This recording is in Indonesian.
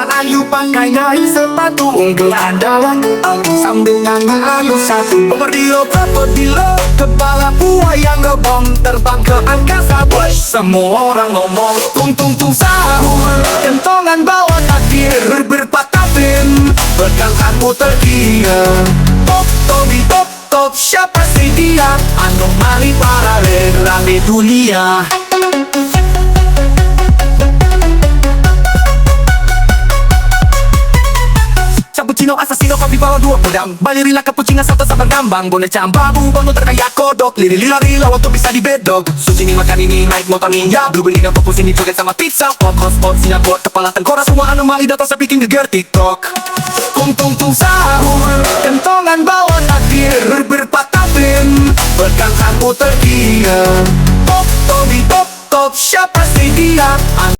Ayu pakai naik sepatu unggul andalan, sambungan halus satu. Perdio krokodilo, kepala buaya ngebom, terbang ke angkasa. Boy, semua orang ngomong tung tung tung sahur, kentongan bawa takdir berpatapin, berkangkanmu tergia. Top tobi top top, siapa sih dia? Anomali paralel rame dunia. Cappuccino assassino, kopi bawa 2 pedang. Balerina cappuccino satu sabar gambang. Boneka babu, bono terkaya kodok. Lila waktu bisa dibedok. Sushi nih makan ini, naik motor ninja. Blueberry dan popus ini joget sama pizza. Pop hotspot, sinabot, kepala tengkorak. Semua anomali datang saya bikin geger TikTok. Tung tung tung sahur, kentongan bawa takdir berpatapin, berkangkanmu tergia. Top tobi top top, siapa sih dia?